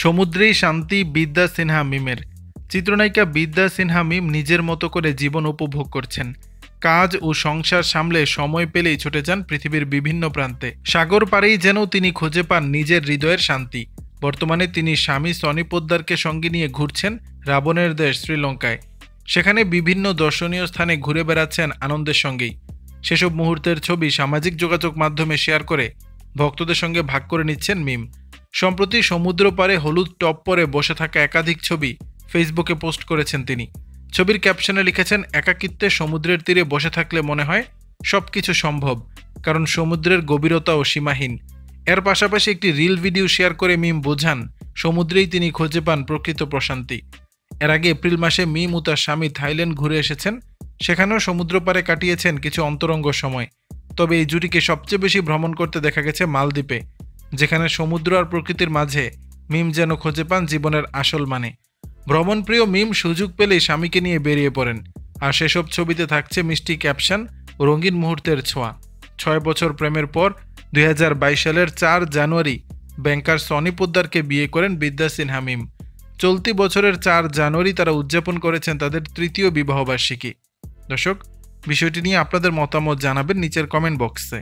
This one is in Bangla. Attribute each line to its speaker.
Speaker 1: সমুদ্রেই শান্তি বিদ্যা সিনহা মিমের। চিত্রনায়িকা বিদ্যা সিনহা মিম নিজের মতো করে জীবন উপভোগ করছেন। কাজ ও সংসার সামলে সময় পেলেই ছুটে যান পৃথিবীর বিভিন্ন প্রান্তে। সাগর পাড়েই যেন তিনি খুঁজে পান নিজের হৃদয়ের শান্তি। বর্তমানে তিনি স্বামী সনি পোদ্দারকে সঙ্গে নিয়ে ঘুরছেন রাবণের দেশ শ্রীলঙ্কায়। সেখানে বিভিন্ন দর্শনীয় স্থানে ঘুরে বেড়াচ্ছেন আনন্দের সঙ্গেই। সেসব মুহূর্তের ছবি সামাজিক যোগাযোগ মাধ্যমে শেয়ার করে ভক্তদের সঙ্গে ভাগ করে নিচ্ছেন মিম। সম্প্রতি সমুদ্র পাড়ে হলুদ টপ পরে বসে থাকা একাধিক ছবি ফেসবুকে পোস্ট করেছেন তিনি। ছবির ক্যাপশনে লিখেছেন, একাকিত্বে সমুদ্রের তীরে বসে থাকলে মনে হয় সবকিছু সম্ভব, কারণ সমুদ্রের গভীরতাও সীমাহীন। এর পাশাপাশি একটি রিল ভিডিও শেয়ার করে মিম বোঝান সমুদ্রেই তিনি খুঁজে পান প্রকৃত প্রশান্তি। এর আগে এপ্রিল মাসে মিম ও তার স্বামী থাইল্যান্ড ঘুরে এসেছেন। সেখানেও সমুদ্র পাড়ে কাটিয়েছেন কিছু অন্তরঙ্গ সময়। তবে এই জুটিকে সবচেয়ে বেশি ভ্রমণ করতে দেখা গেছে মালদ্বীপে, যেখানে সমুদ্র আর প্রকৃতির মাঝে মিম যেন খুঁজে পান জীবনের আসল মানে। ভ্রমণপ্রিয় মিম সুযোগ পেলেই স্বামীকে নিয়ে বেরিয়ে পড়েন, আর সেসব ছবিতে থাকছে মিষ্টি ক্যাপশন ও রঙিন মুহূর্তের ছোঁয়া। 6 বছর প্রেমের পর 2022 সালের 4 জানুয়ারি ব্যাংকার সনি পোদ্দারকে বিয়ে করেন বিদ্যা সিনহা মিম। চলতি বছরের 4 জানুয়ারি তারা উদযাপন করেছেন তাদের তৃতীয় বিবাহবার্ষিকী। দর্শক, বিষয়টি নিয়ে আপনাদের মতামত জানাবেন নিচের কমেন্ট বক্সে।